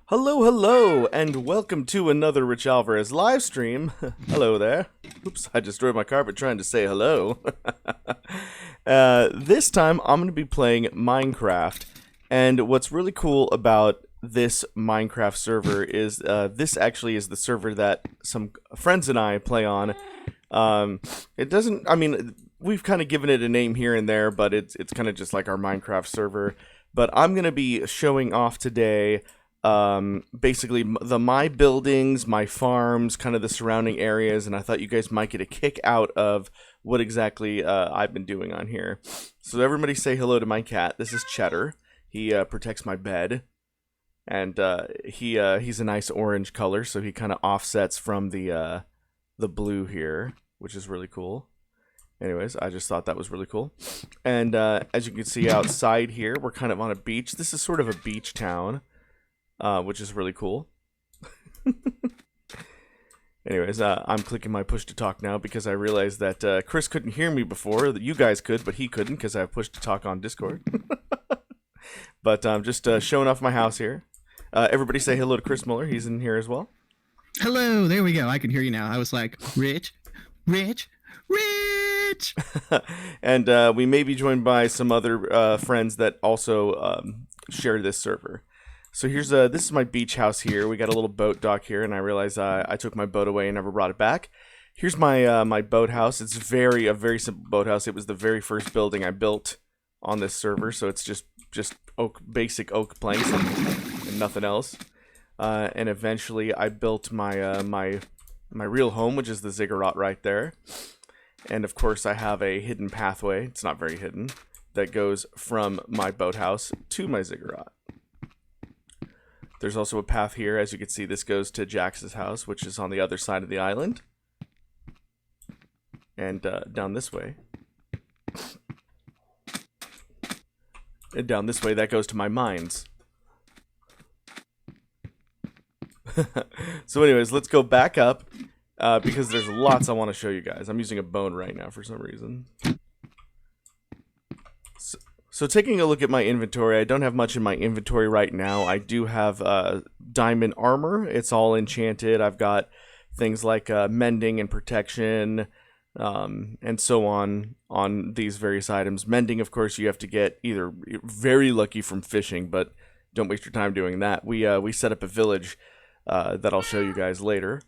Hello, hello, and welcome to another Rich Alvarez live stream. Hello there. Oops, I destroyed my carpet trying to say hello. This time, I'm going to be playing Minecraft, and what's really cool about this Minecraft server is this actually is the server that some friends and I play on. It doesn't, I mean, we've kind of given it a name here and there, but it's kind of just like our Minecraft server. But I'm going to be showing off today basically my buildings, my farms, kind of the surrounding areas, and I thought you guys might get a kick out of what exactly I've been doing on here. So everybody say hello to my cat. This is Cheddar. He protects my bed, and he's a nice orange color, so he kind of offsets from the blue here, which is really cool. Anyways, I just thought that was really cool. And as you can see outside here, we're kind of on a beach. This is sort of a beach town. Which is really cool. Anyways, I'm clicking my push to talk now because I realized that Chris couldn't hear me before. That you guys could, but he couldn't because I have push to talk on Discord. But I'm just showing off my house here. Everybody say hello to Chris Muller. He's in here as well. Hello, there we go. I can hear you now. I was like, Rich. And we may be joined by some other friends that also share this server. So here's this is my beach house here. We got a little boat dock here, and I realized I took my boat away and never brought it back. Here's my my boat house. It's a very simple boat house. It was the very first building I built on this server, so it's just basic oak planks and nothing else. And eventually I built my my real home, which is the ziggurat right there. And of course I have a hidden pathway. It's not very hidden, that goes from my boathouse to my ziggurat. There's also a path here. As you can see, this goes to Jax's house, which is on the other side of the island. And down this way. And down this way, that goes to my mines. So anyways, let's go back up, because there's lots I want to show you guys. I'm using a bone right now for some reason. So taking a look at my inventory, I don't have much in my inventory right now. I do have diamond armor. It's all enchanted. I've got things like mending and protection, and so on these various items. Mending, of course, you have to get either very lucky from fishing, but don't waste your time doing that. We set up a village that I'll show you guys later.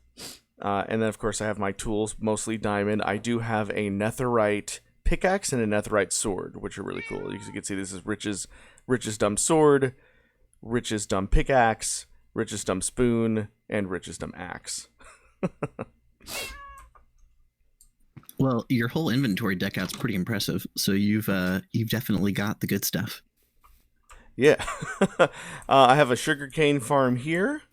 And then, of course, I have my tools, mostly diamond. I do have a netherite pickaxe and a netherite sword, which are really cool. As you can see, this is Rich's dumb sword, Rich's dumb pickaxe, Rich's dumb spoon, and Rich's dumb axe. Well, your whole inventory deck out's pretty impressive. So you've definitely got the good stuff. Yeah. I have a sugarcane farm here.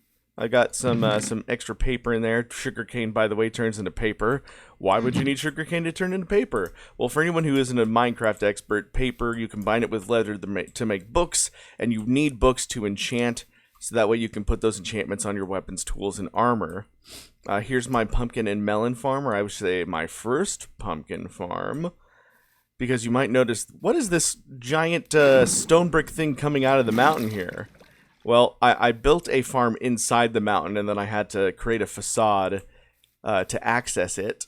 I got some extra paper in there. Sugarcane, by the way, turns into paper. Why would you need sugarcane to turn into paper? Well, for anyone who isn't a Minecraft expert, paper, you combine it with leather to make books, and you need books to enchant, so that way you can put those enchantments on your weapons, tools, and armor. Here's my pumpkin and melon farm, or I would say my first pumpkin farm. Because you might notice, what is this giant stone brick thing coming out of the mountain here? Well, I built a farm inside the mountain, and then I had to create a facade to access it.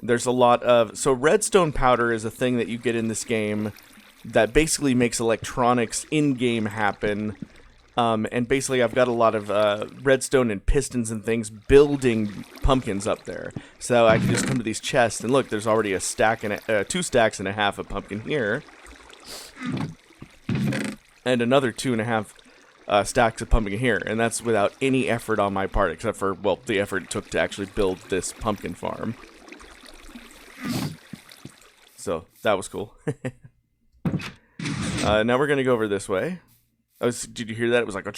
There's a lot of... So redstone powder is a thing that you get in this game that basically makes electronics in-game happen. And basically I've got a lot of redstone and pistons and things building pumpkins up there. So I can just come to these chests, and look, there's already a stack and 2 stacks and a half of pumpkin here. And another 2.5 stacks of pumpkin here, and that's without any effort on my part, except for, well, the effort it took to actually build this pumpkin farm. So, that was cool. Now we're going to go over this way. Did you hear that? It was like a...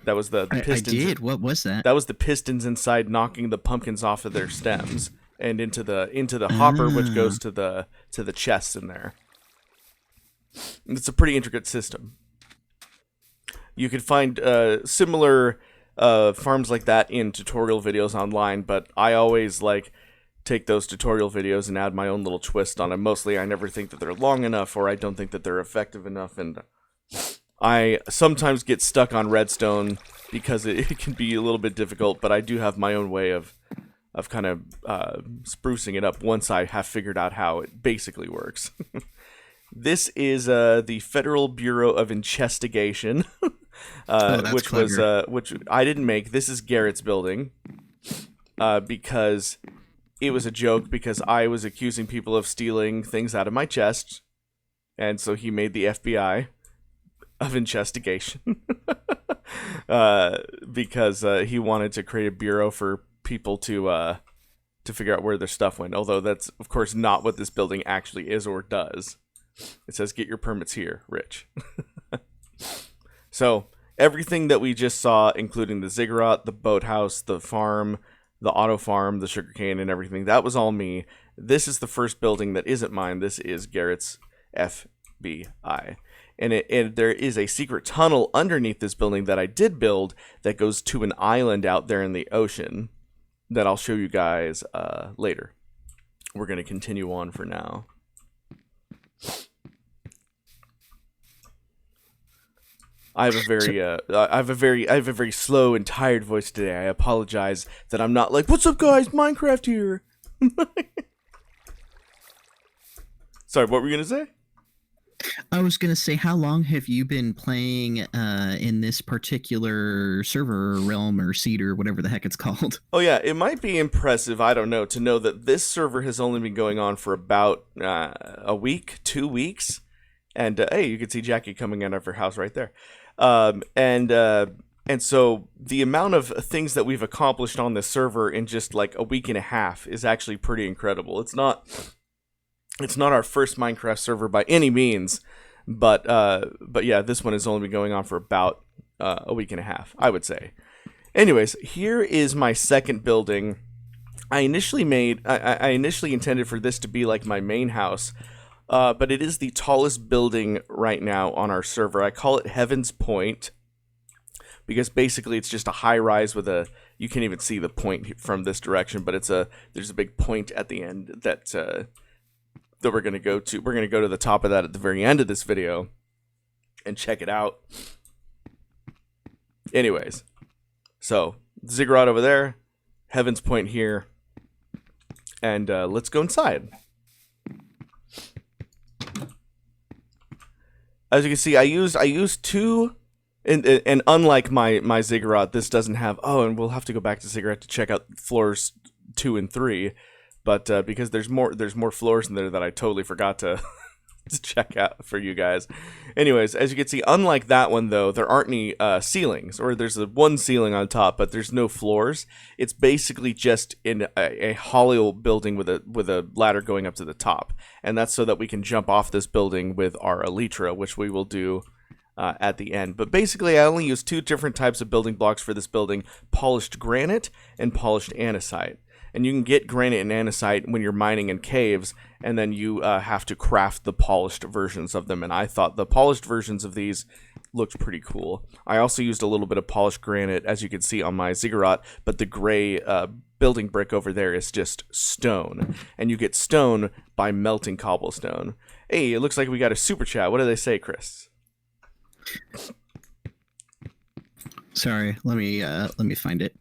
That was the pistons. I did. What was that? That was the pistons inside knocking the pumpkins off of their stems and into the hopper, which goes to the chests in there. It's a pretty intricate system. You could find similar farms like that in tutorial videos online, but I always take those tutorial videos and add my own little twist on them. Mostly I never think that they're long enough, or I don't think that they're effective enough, and I sometimes get stuck on redstone because it can be a little bit difficult, but I do have my own way of kind of sprucing it up once I have figured out how it basically works. This is the Federal Bureau of Investigation, which clever. which I didn't make. This is Garrett's building because it was a joke because I was accusing people of stealing things out of my chest, and so he made the FBI of investigation because he wanted to create a bureau for people to figure out where their stuff went. Although that's of course not what this building actually is or does. It says get your permits here, Rich. So everything that we just saw, including the ziggurat, the boathouse, the farm, the auto farm, the sugarcane, and everything, that was all me. This is the first building that isn't mine. This is Garrett's FBI. And there is a secret tunnel underneath this building that I did build that goes to an island out there in the ocean that I'll show you guys later. We're going to continue on for now. I have a very slow and tired voice today. I apologize that I'm not like, "What's up, guys? Minecraft here." Sorry, what were you gonna say? I was going to say, how long have you been playing in this particular server or realm or seed or whatever the heck it's called? Oh yeah, it might be impressive, I don't know, to know that this server has only been going on for about a week, 2 weeks. And hey, you can see Jackie coming out of her house right there. And so the amount of things that we've accomplished on this server in just like a week and a half is actually pretty incredible. It's not our first Minecraft server by any means, but yeah, this one has only been going on for about a week and a half, I would say. Anyways, here is my second building. I initially intended for this to be like my main house, but it is the tallest building right now on our server. I call it Heaven's Point because basically it's just a high rise with you can't even see the point from this direction, but there's a big point at the end that we're going to go to. We're going to go to the top of that at the very end of this video and check it out. Anyways, so ziggurat over there, Heaven's Point here, and let's go inside. As you can see, I used two, and unlike my ziggurat, this doesn't have. Oh, and we'll have to go back to ziggurat to check out floors 2 and 3. But because there's more floors in there that I totally forgot to check out for you guys. Anyways, as you can see, unlike that one though, there aren't any ceilings, or there's one ceiling on top, but there's no floors. It's basically just in a hollow building with a ladder going up to the top, and that's so that we can jump off this building with our elytra, which we will do at the end. But basically, I only use 2 different types of building blocks for this building: polished granite and polished andesite. And you can get granite and andesite when you're mining in caves, and then you have to craft the polished versions of them. And I thought the polished versions of these looked pretty cool. I also used a little bit of polished granite, as you can see on my ziggurat, but the gray building brick over there is just stone. And you get stone by melting cobblestone. Hey, it looks like we got a super chat. What do they say, Chris? Sorry, let me find it.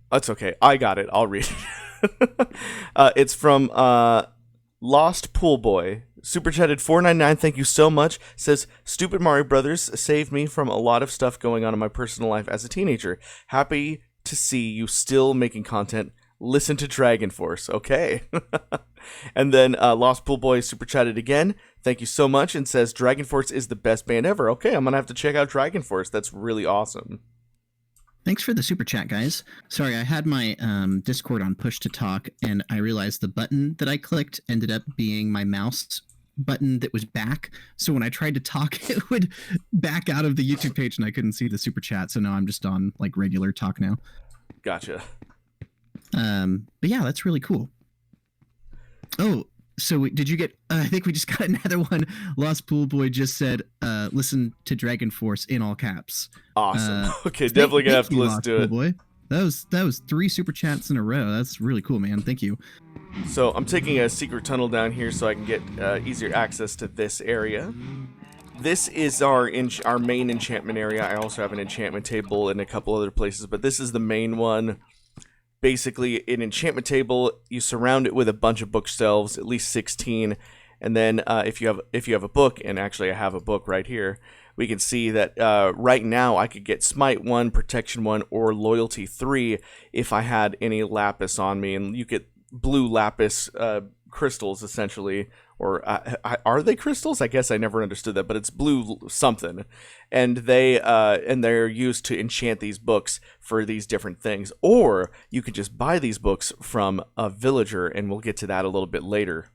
That's okay. I got it. I'll read it. It's from Lost Pool Boy. Super chatted $4.99. Thank you so much. Says, Stupid Mario Brothers saved me from a lot of stuff going on in my personal life as a teenager. Happy to see you still making content. Listen to Dragon Force. Okay. And then Lost Pool Boy super chatted again. Thank you so much. And says, Dragon Force is the best band ever. Okay, I'm going to have to check out Dragon Force. That's really awesome. Thanks for the super chat, guys. Sorry, I had my Discord on push to talk, and I realized the button that I clicked ended up being my mouse button that was back. So when I tried to talk, it would back out of the YouTube page, and I couldn't see the super chat. So now I'm just on like regular talk now. Gotcha. But yeah, that's really cool. Oh, so did you get? I think we just got another one. Lost Pool Boy just said, "Listen to Dragon Force in all caps." Awesome. Okay, definitely gonna have to listen to it. Boy. That was 3 super chats in a row. That's really cool, man. Thank you. So I'm taking a secret tunnel down here so I can get easier access to this area. This is our main enchantment area. I also have an enchantment table in a couple other places, but this is the main one. Basically, an enchantment table, you surround it with a bunch of bookshelves, at least 16, and then if you have a book, and actually I have a book right here, we can see that right now I could get Smite 1, Protection 1, or Loyalty 3 if I had any lapis on me, and you get blue lapis crystals essentially, or are they crystals? I guess I never understood that, but it's blue something, and they're used to enchant these books for these different things. Or you could just buy these books from a villager, and we'll get to that a little bit later.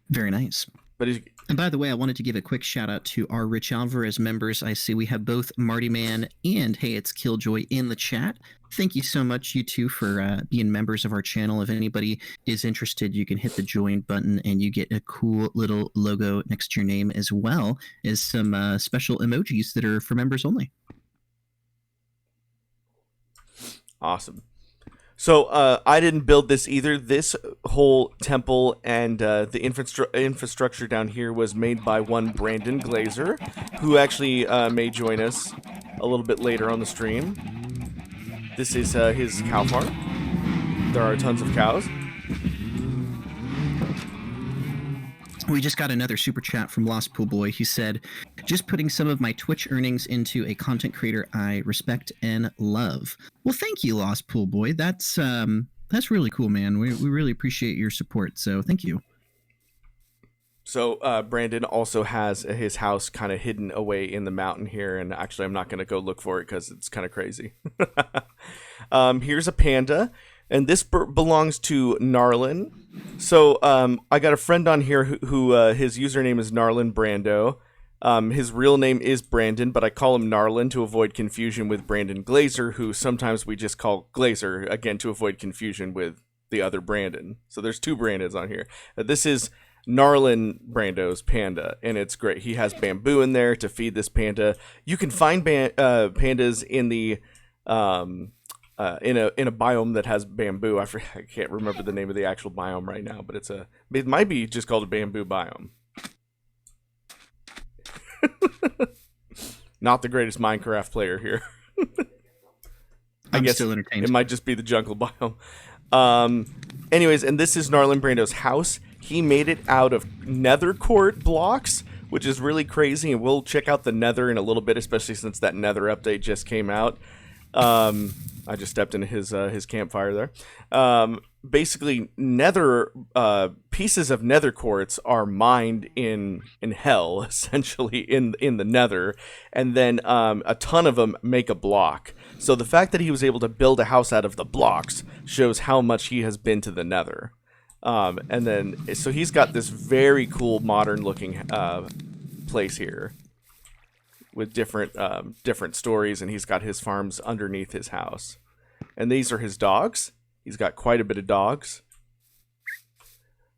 Very nice. But and by the way, I wanted to give a quick shout out to our Rich Alvarez members. I see we have both Marty Man and Hey It's Killjoy in the chat. Thank you so much, you two, for being members of our channel. If anybody is interested, you can hit the join button and you get a cool little logo next to your name, as well as some special emojis that are for members only. Awesome. So I didn't build this either. This whole temple and the infrastructure down here was made by one Brandon Glazer, who actually may join us a little bit later on the stream. This is his cow farm. There are tons of cows. We just got another super chat from Lost Pool Boy. He said, just putting some of my Twitch earnings into a content creator I respect and love. Well, thank you, Lost Pool Boy. That's really cool, man. We really appreciate your support. So thank you. So Brandon also has his house kind of hidden away in the mountain here. And actually, I'm not going to go look for it because it's kind of crazy. Here's a panda. And this belongs to Norland. So I got a friend on here who his username is Norland Brando. His real name is Brandon, but I call him Norland to avoid confusion with Brandon Glazer, who sometimes we just call Glazer, again, to avoid confusion with the other Brandon. So there's 2 Brandons on here. This is Norland Brando's panda, and it's great. He has bamboo in there to feed this panda. You can find pandas in the... in a biome that has bamboo. I can't remember the name of the actual biome right now, but it might be just called a bamboo biome. Not the greatest Minecraft player here. I guess still entertained. It might just be the jungle biome. Anyways, and this is Norland Brando's house. He made it out of nether quart blocks, which is really crazy, and we'll check out the nether in a little bit, especially since that nether update just came out. I just stepped into his campfire there. Basically, nether pieces of nether quartz are mined in hell, essentially in the nether, and then a ton of them make a block. So the fact that he was able to build a house out of the blocks shows how much he has been to the nether. And then so he's got this very cool modern looking place here, with different stories, and he's got his farms underneath his house. And these are his dogs. He's got quite a bit of dogs.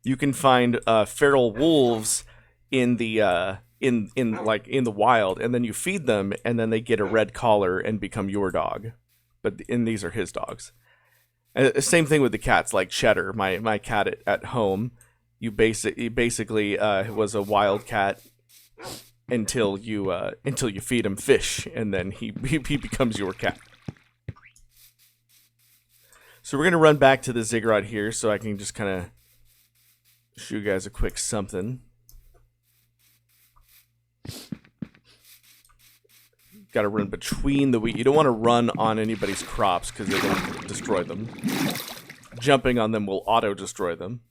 You can find feral wolves in the in the wild, and then you feed them, and then they get a red collar and become your dog. And these are his dogs. Same thing with the cats, like Cheddar, my cat at home. He basically was a wild cat until you feed him fish, and then he becomes your cat. So we're gonna run back to the ziggurat here, so I can just kind of show you guys a quick something. Got to run between the wheat. You don't want to run on anybody's crops because it'll destroy them. Jumping on them will auto destroy them.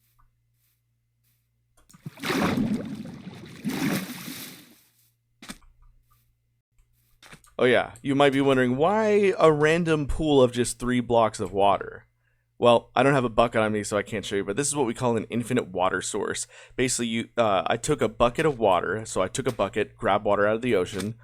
Oh yeah, you might be wondering, why a random pool of just 3 blocks of water? Well, I don't have a bucket on me, so I can't show you, but this is what we call an infinite water source. Basically, I took a bucket of water, so I took a bucket, grabbed water out of the ocean,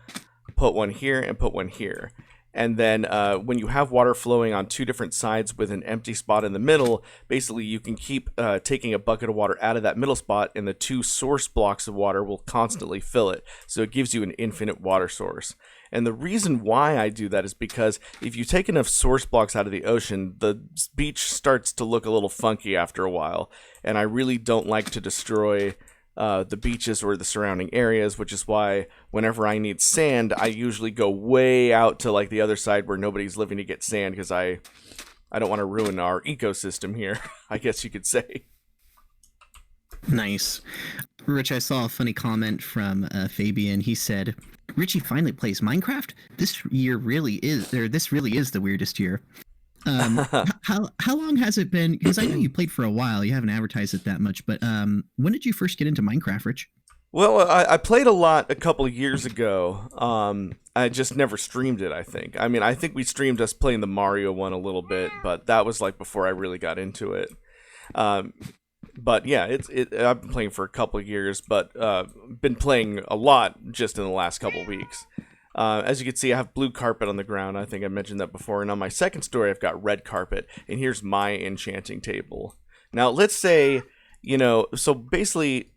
put one here, and put one here. And then when you have water flowing on 2 different sides with an empty spot in the middle, basically you can keep taking a bucket of water out of that middle spot, and the 2 source blocks of water will constantly fill it. So it gives you an infinite water source. And the reason why I do that is because if you take enough source blocks out of the ocean, the beach starts to look a little funky after a while. And I really don't like to destroy the beaches or the surrounding areas, which is why whenever I need sand, I usually go way out to like the other side where nobody's living to get sand, because I don't want to ruin our ecosystem here, I guess you could say. Nice. Rich, I saw a funny comment from Fabian. He said, Richie finally plays Minecraft? This really is the weirdest year. How long has it been? Because I know you played for a while. You haven't advertised it that much, but when did you first get into Minecraft, Rich? Well, I played a lot a couple of years ago. I just never streamed it, I think. I mean, I think we streamed us playing the Mario one a little bit, but that was like before I really got into it. But yeah, I've been playing for a couple of years, but been playing a lot just in the last couple of weeks. As you can see, I have blue carpet on the ground. I think I mentioned that before. And on my second story, I've got red carpet. And here's my enchanting table. Now, let's say, so basically,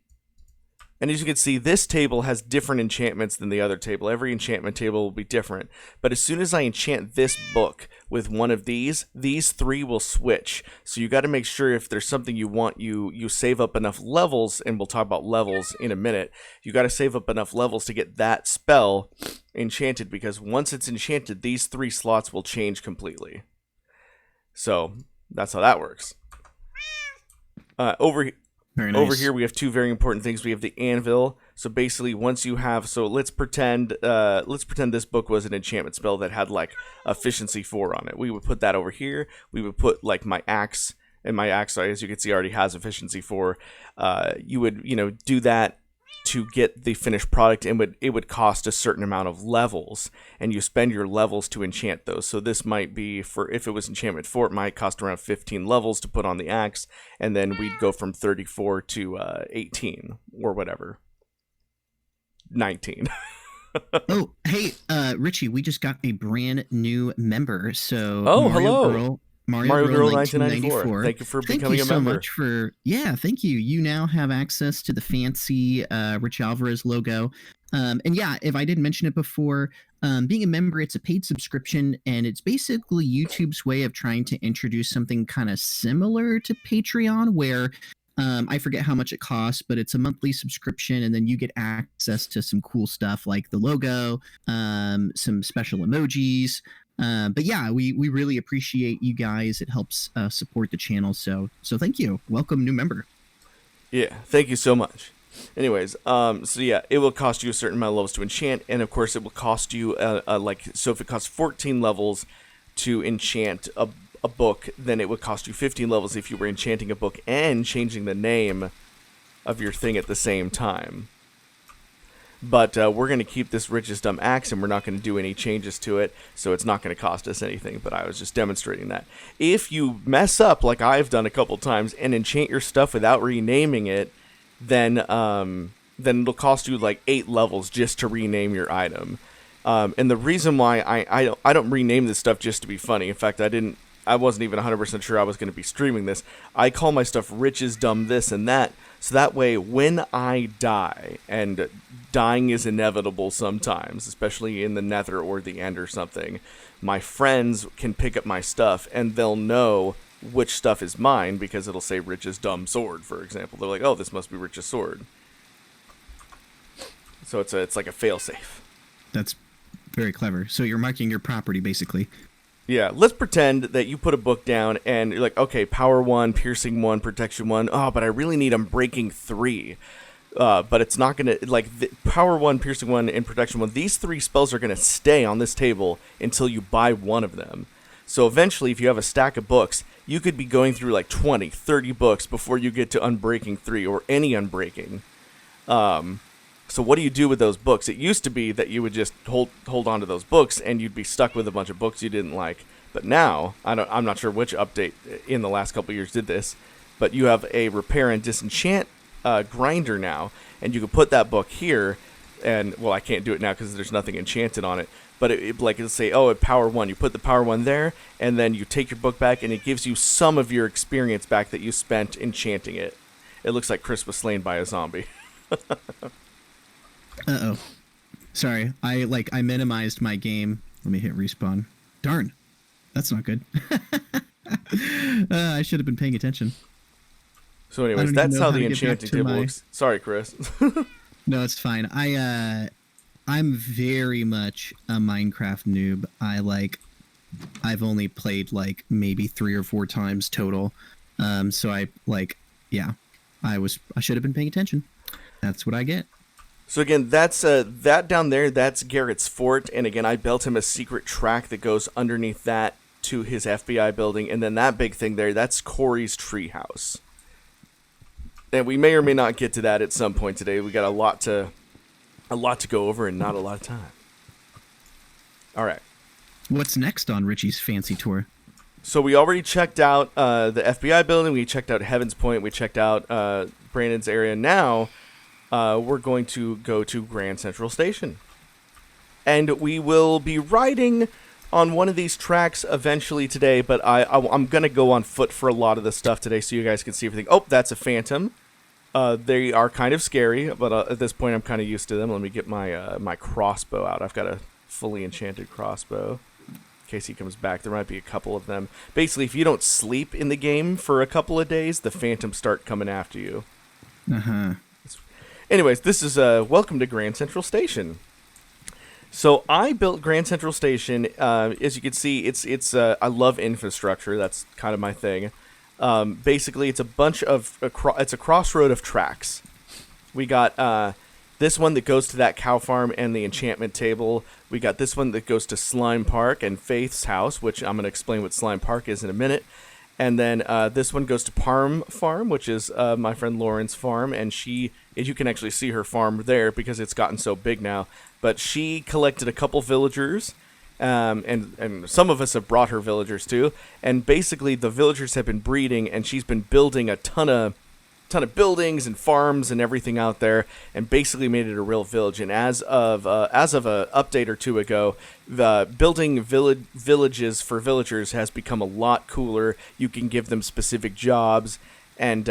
and as you can see, this table has different enchantments than the other table. Every enchantment table will be different. But as soon as I enchant this book with one of these three will switch. So you got to make sure if there's something you want, you save up enough levels, and we'll talk about levels in a minute. You got to save up enough levels to get that spell enchanted, because once it's enchanted, these 3 slots will change completely. So that's how that works. Very nice. Over here, we have 2 very important things. We have the anvil. So basically, once you have, so let's pretend this book was an enchantment spell that had like efficiency 4 on it. We would put that over here. We would put like my axe, and my axe, as you can see, already has efficiency 4. You would, do that to get the finished product, and it would cost a certain amount of levels, and you spend your levels to enchant those. So this might be, for if it was enchantment 4, it might cost around 15 levels to put on the axe, and then we'd go from 34 to 18 or whatever. 19. Oh, hey, Richie, we just got a brand new member. So hello. Mario Girl 1994. Thank you for becoming a member. Thank you so much thank you. You now have access to the fancy Rich Alvarez logo. And yeah, if I didn't mention it before, being a member, it's a paid subscription, and it's basically YouTube's way of trying to introduce something kind of similar to Patreon, where I forget how much it costs, but it's a monthly subscription, and then you get access to some cool stuff like the logo, some special emojis. But yeah, we really appreciate you guys. It helps support the channel. So thank you. Welcome, new member. Yeah, thank you so much. Anyways, so yeah, it will cost you a certain amount of levels to enchant, and of course it will cost you so if it costs 14 levels to enchant a book, then it would cost you 15 levels if you were enchanting a book and changing the name of your thing at the same time. But we're going to keep this Rich's Dumb Axe, and we're not going to do any changes to it, so it's not going to cost us anything, but I was just demonstrating that. If you mess up, like I've done a couple times, and enchant your stuff without renaming it, then it'll cost you like 8 levels just to rename your item. And the reason why I don't rename this stuff just to be funny. In fact, I wasn't even 100% sure I was going to be streaming this. I call my stuff Rich's Dumb This and That, so that way when I die, and dying is inevitable sometimes, especially in the Nether or the End or something, my friends can pick up my stuff and they'll know which stuff is mine because it'll say Rich's Dumb Sword, for example. They're like, oh, this must be Rich's sword. So it's like a failsafe. That's very clever. So you're marking your property, basically. Yeah, let's pretend that you put a book down and you're like, okay, power 1, piercing 1, protection 1. Oh, but I really need unbreaking 3. But it's not going to, like, power 1, piercing 1, and protection 1. These 3 spells are going to stay on this table until you buy one of them. So eventually, if you have a stack of books, you could be going through like 20, 30 books before you get to unbreaking 3 or any unbreaking. So what do you do with those books? It used to be that you would just hold on to those books and you'd be stuck with a bunch of books you didn't like. But now, I'm not sure which update in the last couple of years did this, but you have a repair and disenchant grinder now, and you can put that book here, and, well, I can't do it now because there's nothing enchanted on it, but it'll say, oh, at power 1, you put the power 1 there, and then you take your book back, and it gives you some of your experience back that you spent enchanting it. It looks like Chris was slain by a zombie. Uh-oh. Sorry, I minimized my game. Let me hit respawn. Darn, that's not good. I should have been paying attention. So, I anyways, don't even that's know how how the to get back enchanting to table my. looks. Sorry, Chris. No, it's fine. I'm very much a Minecraft noob. I've only played like maybe 3 or 4 times total. So yeah, I should have been paying attention. That's what I get. So again, that's that down there. That's Garrett's fort, and again, I built him a secret track that goes underneath that to his FBI building, and then that big thing there, that's Corey's treehouse. And we may or may not get to that at some point today. We got a lot to go over, and not a lot of time. All right. What's next on Richie's fancy tour? So we already checked out the FBI building. We checked out Heaven's Point. We checked out Brandon's area. Now we're going to go to Grand Central Station. And we will be riding on one of these tracks eventually today, but I'm going to go on foot for a lot of the stuff today so you guys can see everything. Oh, that's a phantom. They are kind of scary, but at this point I'm kind of used to them. Let me get my my crossbow out. I've got a fully enchanted crossbow. In case he comes back, there might be a couple of them. Basically, if you don't sleep in the game for a couple of days, the phantoms start coming after you. Uh-huh. Anyways, this is welcome to Grand Central Station. So I built Grand Central Station. As you can see, it's I love infrastructure. That's kind of my thing. Basically, it's a bunch of it's a crossroad of tracks. We got this one that goes to that cow farm and the enchantment table. We got this one that goes to Slime Park and Faith's house, which I'm going to explain what Slime Park is in a minute. And then this one goes to Parm Farm, which is my friend Lauren's farm, and you can actually see her farm there because it's gotten so big now. But she collected a couple villagers, and some of us have brought her villagers too. And basically, the villagers have been breeding, and she's been building a ton of buildings and farms and everything out there, and basically made it a real village. And as of a update or two ago, the building villages for villagers has become a lot cooler. You can give them specific jobs, and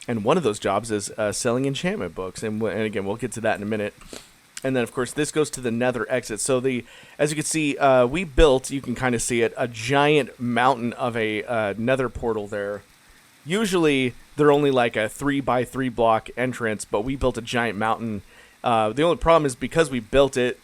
one of those jobs is selling enchantment books. And again, we'll get to that in a minute. And then, of course, this goes to the Nether Exit. So as you can see, we built, you can kind of see it, a giant mountain of a Nether portal there. Usually, they're only like a 3x3 block entrance, but we built a giant mountain. The only problem is because we built it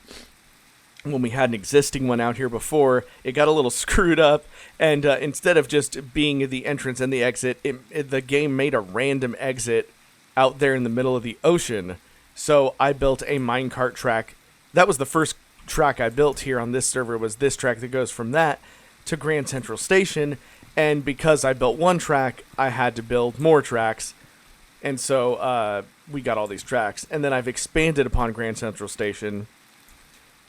when we had an existing one out here before, it got a little screwed up, and instead of just being the entrance and the exit, the game made a random exit out there in the middle of the ocean. So I built a minecart track. That was the first track I built here on this server, was this track that goes from that to Grand Central Station. And because I built one track, I had to build more tracks. And so we got all these tracks. And then I've expanded upon Grand Central Station.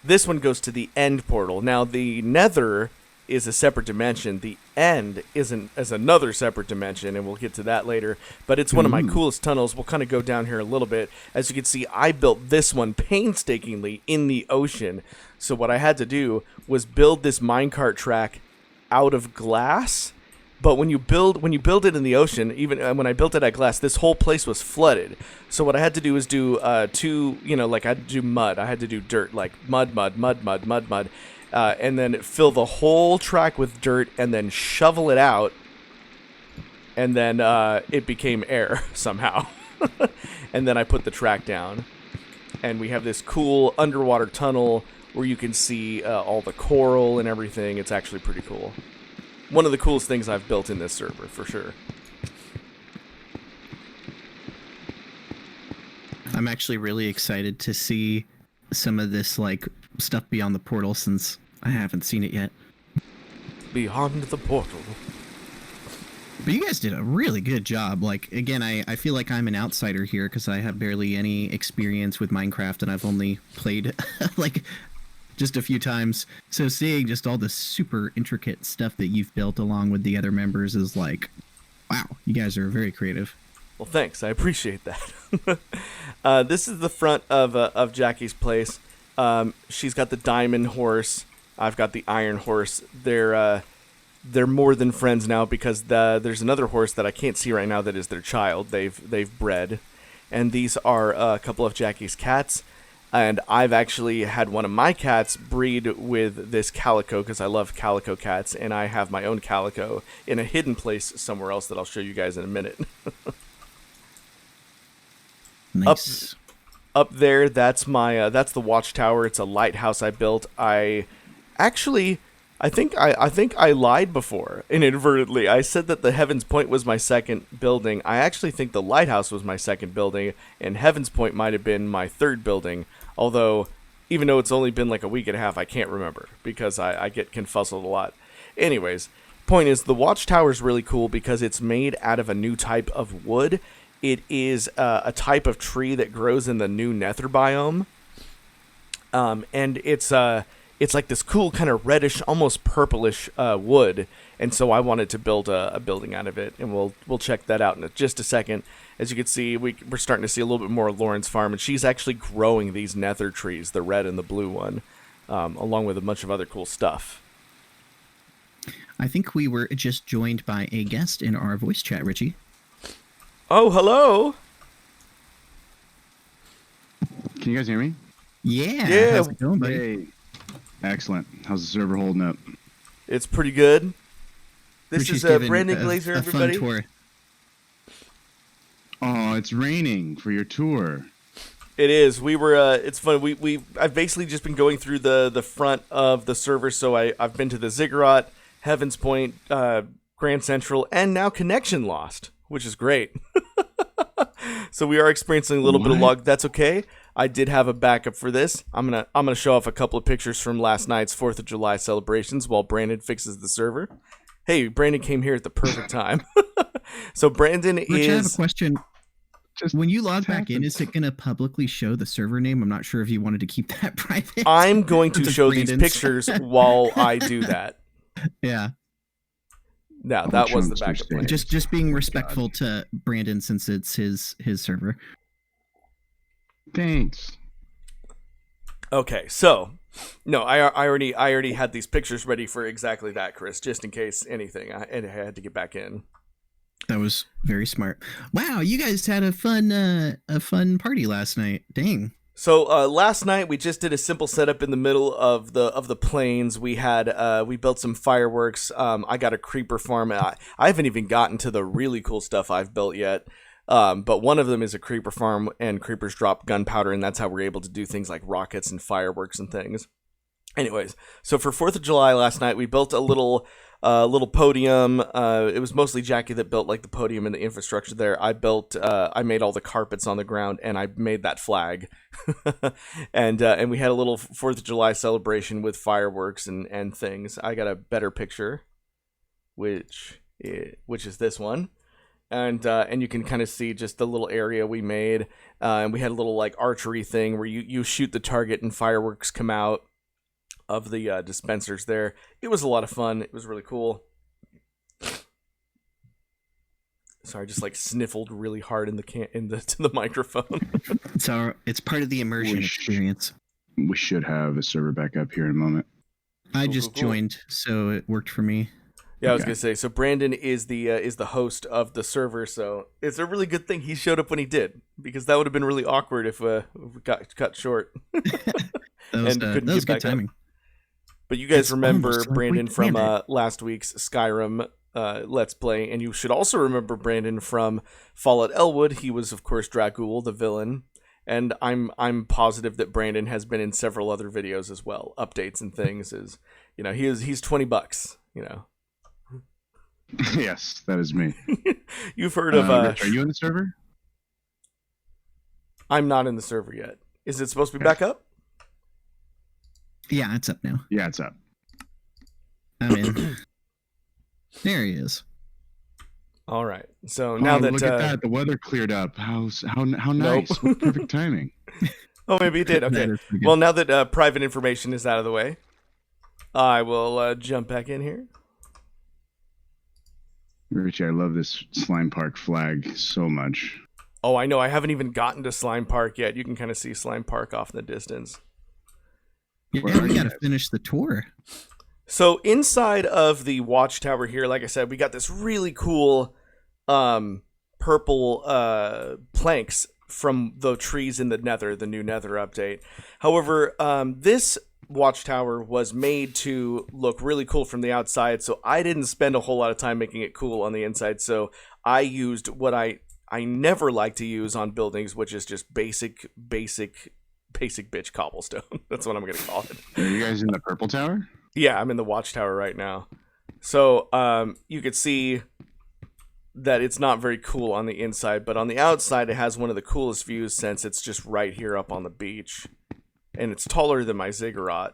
This one goes to the end portal. Now, the Nether is a separate dimension. The end is another separate dimension, and we'll get to that later. But it's one of my coolest tunnels. We'll kind of go down here a little bit. As you can see, I built this one painstakingly in the ocean. So what I had to do was build this minecart track out of glass. But when you build it in the ocean, even when I built it at glass, this whole place was flooded. So what I had to do is do I had to do mud. I had to do dirt, like mud, and then fill the whole track with dirt and then shovel it out. And then it became air somehow. And then I put the track down. And we have this cool underwater tunnel where you can see all the coral and everything. It's actually pretty cool. One of the coolest things I've built in this server, for sure. I'm actually really excited to see some of this stuff beyond the portal, since I haven't seen it yet. Beyond the portal. But you guys did a really good job. Again, I feel like I'm an outsider here because I have barely any experience with Minecraft, and I've only played just a few times. So seeing just all the super intricate stuff that you've built along with the other members is wow, you guys are very creative. Well, thanks. I appreciate that. This is the front of Jackie's place. She's got the diamond horse. I've got the iron horse. They're more than friends now because there's another horse that I can't see right now that is their child. They've bred, and these are a couple of Jackie's cats. And I've actually had one of my cats breed with this calico because I love calico cats, and I have my own calico in a hidden place somewhere else that I'll show you guys in a minute. Nice. Up there, that's the Watchtower. It's a lighthouse I built. I think I lied before inadvertently. I said that the Heaven's Point was my second building. I actually think the lighthouse was my second building, and Heaven's Point might have been my third building. Although, even though it's only been like a week and a half, I can't remember because I get confuzzled a lot. Anyways, point is, the Watchtower is really cool because it's made out of a new type of wood. It is a type of tree that grows in the new Nether biome, and it's like this cool kind of reddish, almost purplish wood. And so I wanted to build a building out of it, and we'll check that out in just a second. As you can see, we're starting to see a little bit more of Lauren's farm, and she's actually growing these nether trees, the red and the blue one, along with a bunch of other cool stuff. I think we were just joined by a guest in our voice chat, Richie. Oh, hello! Can you guys hear me? Yeah. How's it going, buddy? Hey. Excellent. How's the server holding up? It's pretty good. This Richie's is giving Brandon a Glazer, fun everybody. tour. Oh, it's raining for your tour. It is. We were. It's fun. I've basically just been going through the front of the server. So I've been to the Ziggurat, Heaven's Point, Grand Central, and now connection lost, which is great. So we are experiencing a little bit of lag. That's okay. I did have a backup for this. I'm gonna show off a couple of pictures from last night's 4th of July celebrations while Brandon fixes the server. Hey, Brandon came here at the perfect time. So Brandon Rich, I have a is. question. Just When you log back in, is it going to publicly show the server name? I'm not sure if you wanted to keep that private. I'm going to The show these Brandons. pictures while I do that. Yeah. Now that was the backup plan. Just being respectful to Brandon since it's his server. Thanks. Okay, so no, I already had these pictures ready for exactly that, Chris, just in case anything. I had to get back in. That was very smart. Wow, you guys had a fun party last night. Dang. So last night we just did a simple setup in the middle of the plains. We had we built some fireworks. I got a creeper farm. I haven't even gotten to the really cool stuff I've built yet. But one of them is a creeper farm, and creepers drop gunpowder, and that's how we're able to do things like rockets and fireworks and things. Anyways, so for 4th of July last night, we built a little podium. It was mostly Jackie that built like the podium and the infrastructure there. I made all the carpets on the ground, and I made that flag. and we had a little 4th of July celebration with fireworks and things. I got a better picture, which is this one. And you can kind of see just the little area we made. And we had a little like archery thing where you shoot the target and fireworks come out of the dispensers there. It was a lot of fun. It was really cool. Sorry, I just like sniffled really hard to the microphone. It's part of the immersion experience. We should have a server back up here in a moment. I Cool, just cool, cool. joined, so it worked for me. Yeah, I was Okay. gonna say. So Brandon is the host of the server. So it's a really good thing he showed up when he did, because that would have been really awkward if we got cut short. That was, And that couldn't was get good back up. timing. But you guys It's remember almost like Brandon we from planned last week's Skyrim Let's Play, and you should also remember Brandon from Fallout Elwood. He was, of course, Dragul, the villain, and I'm positive that Brandon has been in several other videos as well, updates and things. He's $20, Yes, that is me. You've heard of. Rich, are you in the server? I'm not in the server yet. Is it supposed to be back up? Yeah, it's up now. Yeah, it's up. I'm in. There he is. All right. So now Oh, that look at that, the weather cleared up. How nice! Nope. What perfect timing. oh, maybe it did. Okay. That is pretty good. Well, now that private information is out of the way, I will jump back in here. Richie, I love this slime park flag so much. Oh, I know. I haven't even gotten to Slime Park yet. You can kind of see Slime Park off in the distance. Yeah, Where are we you got to guys? finish the tour. So inside of the Watchtower here, like I said, we got this really cool purple planks from the trees in the Nether, the new Nether update. However, this Watchtower was made to look really cool from the outside, so I didn't spend a whole lot of time making it cool on the inside. So I used what I never like to use on buildings, which is just basic bitch cobblestone. That's what I'm gonna call it. Are you guys in the purple tower? Yeah, I'm in the Watchtower right now. So you could see that it's not very cool on the inside, but on the outside it has one of the coolest views since it's just right here up on the beach. And it's taller than my ziggurat.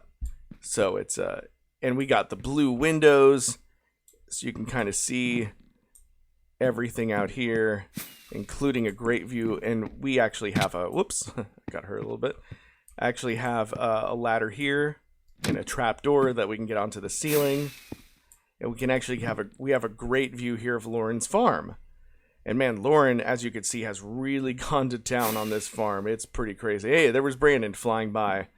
So it's and we got the blue windows, so you can kind of see everything out here, including a great view. And we actually have a whoops, got hurt a little bit. Actually have a ladder here and a trap door that we can get onto the ceiling. And we can actually have a great view here of Lauren's farm. And man, Lauren, as you can see, has really gone to town on this farm. It's pretty crazy. Hey, there was Brandon flying by.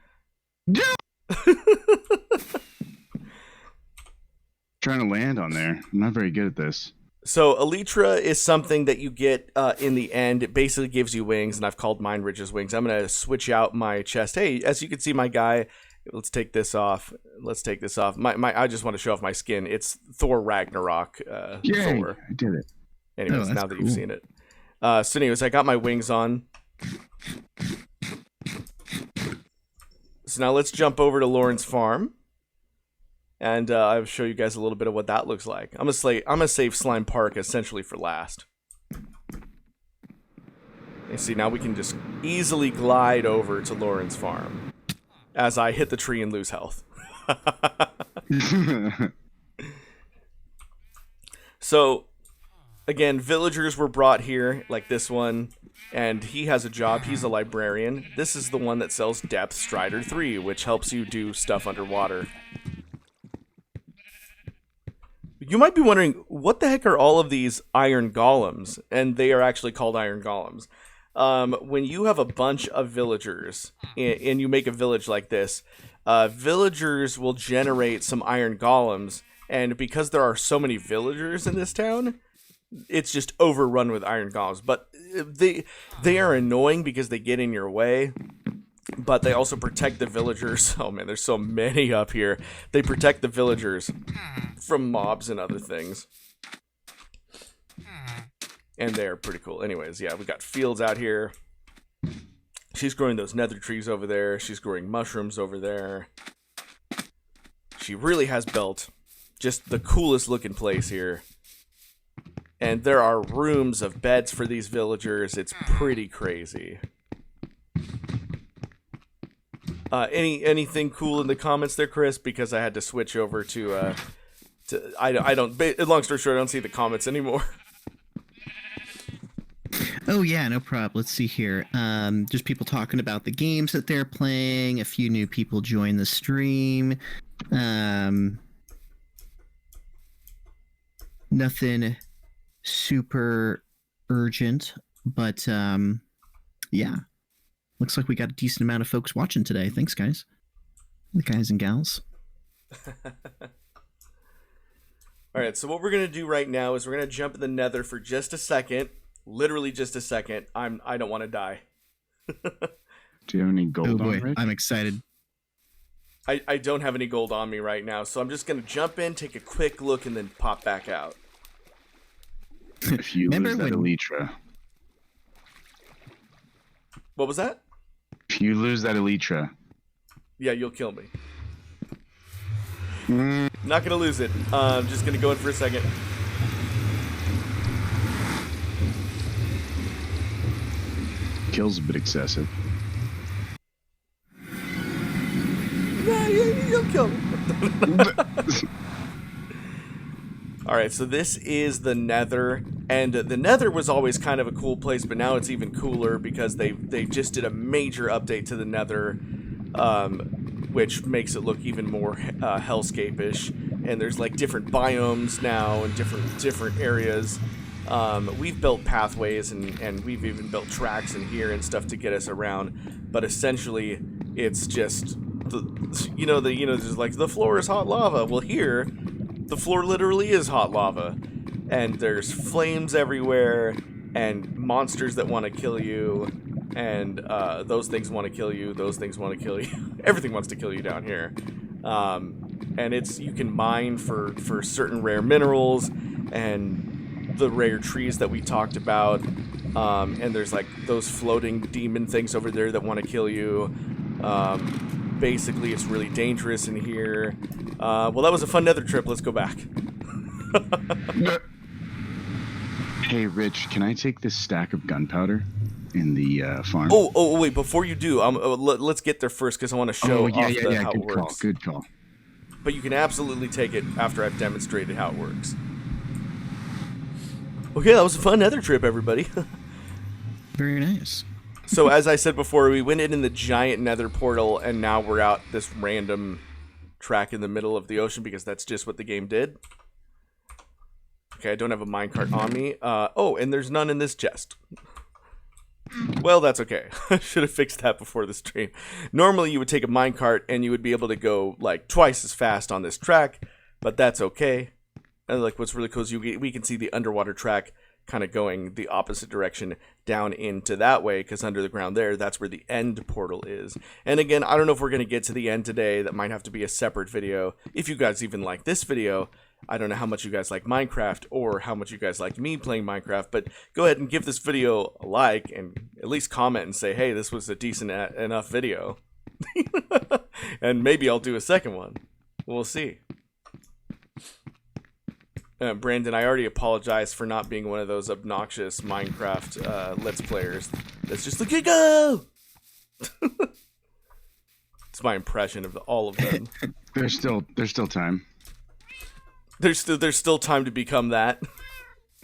Trying to land on there. I'm not very good at this. So Elytra is something that you get in the end. It basically gives you wings, and I've called mine Ridge's wings. I'm going to switch out my chest. Hey, as you can see, my guy, let's take this off. I just want to show off my skin. It's Thor Ragnarok. Yay, Thor. I did it. Anyways, now that you've seen it. So anyways, I got my wings on. So now let's jump over to Lauren's farm. And I'll show you guys a little bit of what that looks like. I'm gonna save Slime Park essentially for last. You see, now we can just easily glide over to Lauren's farm as I hit the tree and lose health. So, again, villagers were brought here, like this one, and he has a job. He's a librarian. This is the one that sells Depth Strider 3, which helps you do stuff underwater. You might be wondering, what the heck are all of these iron golems? And they are actually called iron golems. When you have a bunch of villagers, and you make a village like this, villagers will generate some iron golems, and because there are so many villagers in this town, it's just overrun with iron golems. But they are annoying because they get in your way, but they also protect the villagers. Oh man, there's so many up here. They protect the villagers from mobs and other things. And they're pretty cool. Anyways, yeah, we got fields out here. She's growing those nether trees over there. She's growing mushrooms over there. She really has built just the coolest looking place here. And there are rooms of beds for these villagers. It's pretty crazy. Anything cool in the comments there, Chris? Because I had to switch over to I don't. Long story short, I don't see the comments anymore. Oh yeah, no problem. Let's see here. Just people talking about the games that they're playing. A few new people join the stream. Nothing super urgent, but yeah. Looks like we got a decent amount of folks watching today. Thanks, guys. The guys and gals. All right, so what we're going to do right now is we're going to jump in the nether for just a second. Literally just a second. I don't want to die. Do you have any gold Oh boy, on, Rick? I'm excited. I don't have any gold on me right now, so I'm just going to jump in, take a quick look, and then pop back out. If you lose that Elytra. What was that? If you lose that Elytra. Yeah, you'll kill me. Not going to lose it. I'm just going to go in for a second. Kill's a bit excessive. Yeah, you'll kill me. Alright, so this is the Nether, and the Nether was always kind of a cool place, but now it's even cooler because they just did a major update to the Nether, which makes it look even more hellscape-ish, and there's like different biomes now and different areas. We've built pathways and we've even built tracks in here and stuff to get us around, but essentially it's just there's like the floor is hot lava. Well, here the floor literally is hot lava, and there's flames everywhere and monsters that want to kill you, and those things want to kill you. Those things want to kill you. Everything wants to kill you down here. And you can mine for certain rare minerals and the rare trees that we talked about. And there's like those floating demon things over there that want to kill you. Basically, it's really dangerous in here. Well, that was a fun nether trip. Let's go back. Hey, Rich, can I take this stack of gunpowder in the farm? Oh, wait, before you do, let's get there first because I want to show off how it works. Good call. But you can absolutely take it after I've demonstrated how it works. Okay, that was a fun nether trip, everybody. Very nice. So as I said before, we went in the giant nether portal, and now we're out this random track in the middle of the ocean because that's just what the game did. Okay, I don't have a minecart on me. Oh, and there's none in this chest. Well, that's okay. I should have fixed that before the stream. Normally, you would take a minecart and you would be able to go like twice as fast on this track, but that's okay. And like, what's really cool is we can see the underwater track kind of going the opposite direction down into that way, because under the ground there, that's where the end portal is. And again, I don't know if we're going to get to the end today. That might have to be a separate video. If you guys even like this video, I don't know how much you guys like Minecraft or how much you guys like me playing Minecraft, but go ahead and give this video a like and at least comment and say, hey, this was a decent enough video. And maybe I'll do a second one. We'll see. Brandon, I already apologize for not being one of those obnoxious Minecraft Let's Players that's just like, go! It's my impression of all of them. There's still time. There's still time to become that.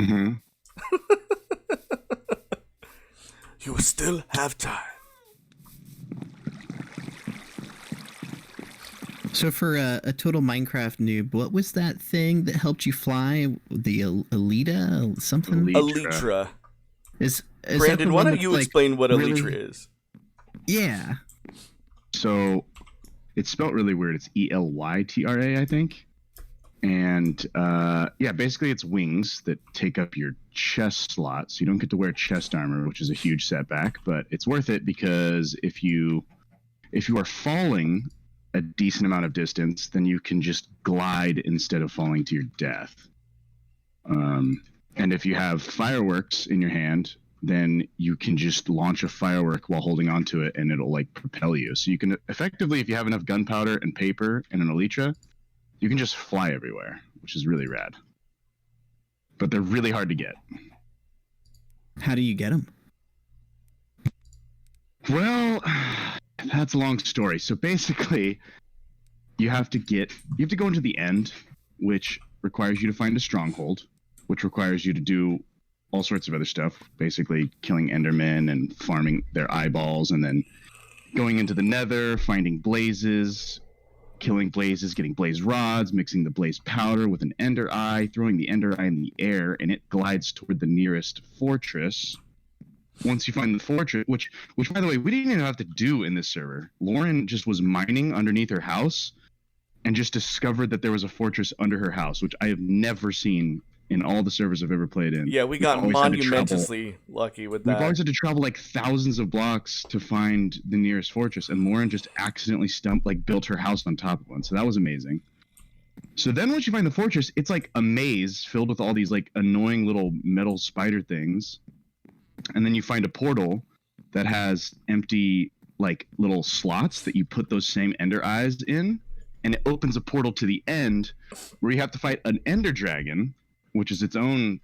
Mm-hmm. You still have time. So for a total Minecraft noob, what was that thing that helped you fly? The Alita? Something? Elytra. Is Brandon, why don't you explain what Elytra is? Yeah. So it's spelled really weird. It's Elytra, I think. And yeah, basically it's wings that take up your chest slot. So you don't get to wear chest armor, which is a huge setback, but it's worth it because if you are falling a decent amount of distance, then you can just glide instead of falling to your death. And if you have fireworks in your hand, then you can just launch a firework while holding onto it and it'll like propel you. So you can effectively, if you have enough gunpowder and paper and an elytra, you can just fly everywhere, which is really rad. But they're really hard to get. How do you get them? Well, that's a long story. So basically, you have to go into the end, which requires you to find a stronghold, which requires you to do all sorts of other stuff, basically killing endermen and farming their eyeballs, and then going into the nether, finding blazes, killing blazes, getting blaze rods, mixing the blaze powder with an ender eye, throwing the ender eye in the air, and it glides toward the nearest fortress. Once you find the fortress, which by the way, we didn't even have to do in this server. Lauren just was mining underneath her house and just discovered that there was a fortress under her house, which I have never seen in all the servers I've ever played in. Yeah, we got monumentously lucky with that. We've always had to travel like thousands of blocks to find the nearest fortress, and Lauren just accidentally built her house on top of one. So that was amazing. So then once you find the fortress, it's like a maze filled with all these like annoying little metal spider things. And then you find a portal that has empty like little slots that you put those same ender eyes in, and it opens a portal to the end where you have to fight an ender dragon, which is its own,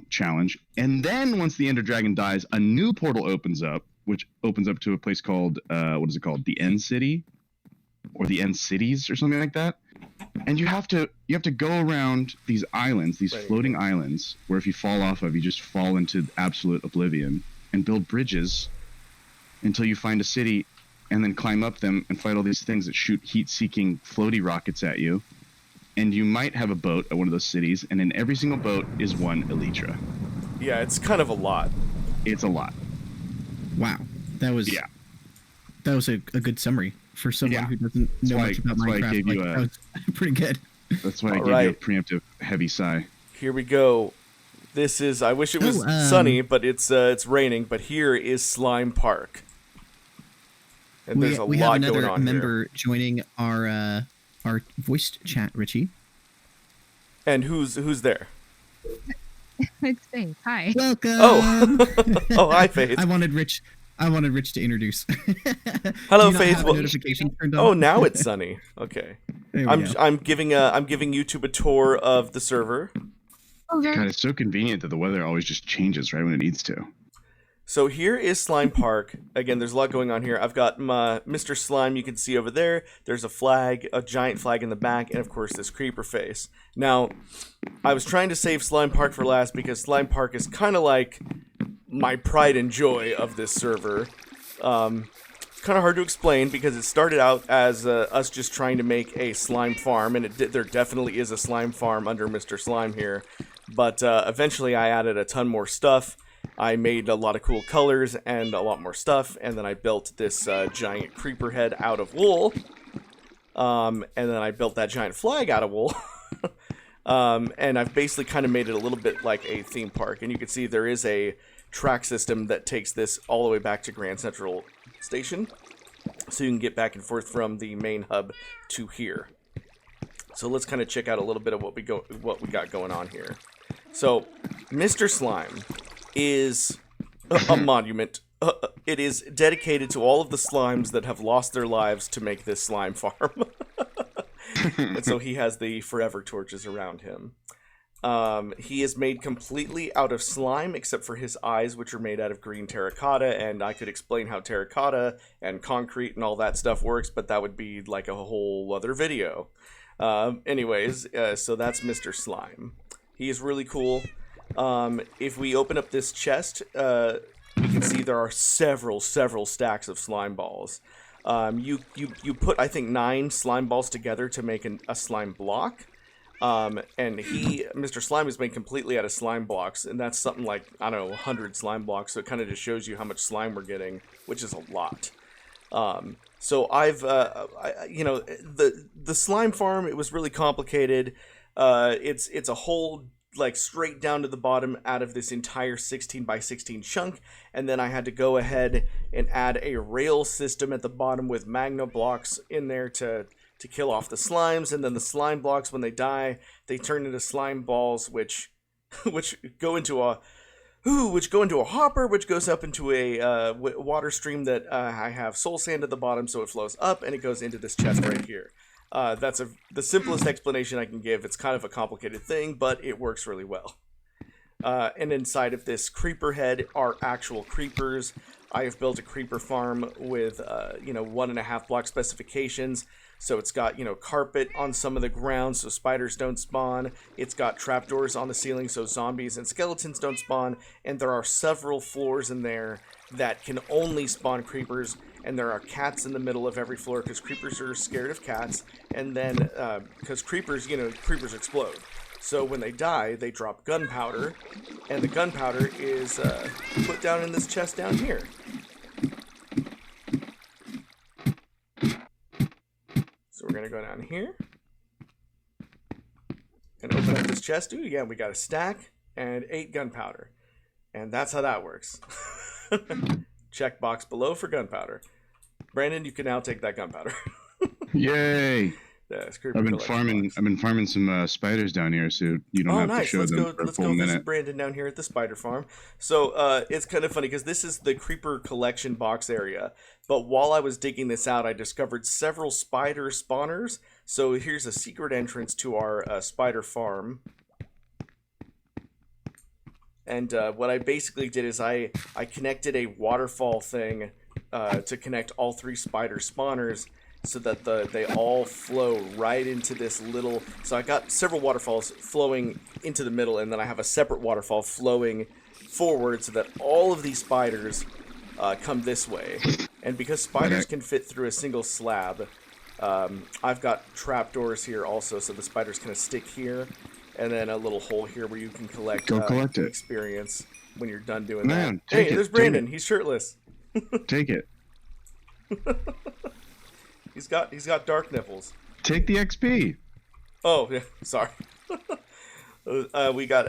challenge. And then once the ender dragon dies, a new portal opens up, which opens up to a place called what is it called? The End City, or the End Cities, or something like that. And you have to go around these islands, these floating islands, where if you fall off of, you just fall into absolute oblivion, and build bridges until you find a city, and then climb up them and fight all these things that shoot heat-seeking floaty rockets at you. And you might have a boat at one of those cities, and in every single boat is one elytra. Yeah, it's kind of a lot. It's a lot. Wow, that was a good summary for someone who doesn't know much about Minecraft. I gave you that was pretty good. That's why I gave you a preemptive heavy sigh. Here we go. This is. I wish it was Oh, sunny, but it's raining. But here is Slime Park, and there's a we have lot another going on member joining our voice chat, Richie. here. And who's there? It's Faith. Hi. Welcome. Oh, oh, hi, Faith. I wanted Rich to introduce. Hello, Do you not Faith. have a notification turned on? Oh, now it's sunny. Okay. There we I'm go. I'm giving YouTube a tour of the server. Oh, very God, it's so convenient that the weather always just changes right when it needs to. So here is Slime Park. Again, there's a lot going on here. I've got my Mr. Slime you can see over there. There's a flag, a giant flag in the back, and of course this creeper face. Now, I was trying to save Slime Park for last because Slime Park is kind of like my pride and joy of this server. It's kind of hard to explain because it started out as us just trying to make a slime farm, and there definitely is a slime farm under Mr. Slime here. But eventually I added a ton more stuff. I made a lot of cool colors and a lot more stuff, and then I built this giant creeper head out of wool. And then I built that giant flag out of wool. And I've basically kind of made it a little bit like a theme park. And you can see there is a track system that takes this all the way back to Grand Central Station. So you can get back and forth from the main hub to here. So let's kind of check out a little bit of what we got going on here. So Mr. Slime is a monument. It is dedicated to all of the slimes that have lost their lives to make this slime farm. And so he has the forever torches around him. He is made completely out of slime except for his eyes, which are made out of green terracotta, and I could explain how terracotta and concrete and all that stuff works, but that would be like a whole other video. Anyways, so that's Mr. Slime. He is really cool. If we open up this chest, we can see there are several stacks of slime balls. You put, I think, 9 slime balls together to make a slime block. And Mr. Slime is made completely out of slime blocks, and that's something like, I don't know, 100 slime blocks, so it kind of just shows you how much slime we're getting, which is a lot. So the slime farm, it was really complicated. It's a whole, like, straight down to the bottom out of this entire 16 by 16 chunk, and then I had to go ahead and add a rail system at the bottom with magma blocks in there to kill off the slimes, and then the slime blocks, when they die, they turn into slime balls, which go into a hopper, which goes up into a water stream that I have soul sand at the bottom, so it flows up, and it goes into this chest right here. That's the simplest explanation I can give. It's kind of a complicated thing, but it works really well. And inside of this creeper head are actual creepers. I have built a creeper farm with 1.5 block specifications. So it's got, carpet on some of the ground so spiders don't spawn. It's got trapdoors on the ceiling so zombies and skeletons don't spawn. And there are several floors in there that can only spawn creepers. And there are cats in the middle of every floor because creepers are scared of cats. And then, because creepers explode. So when they die, they drop gunpowder. And the gunpowder is put down in this chest down here. So we're going to go down here and open up this chest. Ooh, yeah, we got a stack and 8 gunpowder. And that's how that works. Check box below for gunpowder. Brandon, you can now take that gunpowder. Yay! Yeah, I've been farming some spiders down here, so you don't have to show them for a full minute. Visit Brandon down here at the spider farm. So it's kind of funny because this is the creeper collection box area. But while I was digging this out, I discovered several spider spawners. So here's a secret entrance to our spider farm. And what I basically did is I connected a waterfall thing to connect all 3 spider spawners, so that they all flow right into this little... So I got several waterfalls flowing into the middle, and then I have a separate waterfall flowing forward so that all of these spiders come this way. And because spiders can fit through a single slab, I've got trapdoors here also, so the spiders kind of stick here. And then a little hole here where you can collect experience when you're done doing that. Hey, there's Brandon. He's shirtless. Take it. He's got dark nipples. Take the XP. Oh, yeah. Sorry. We got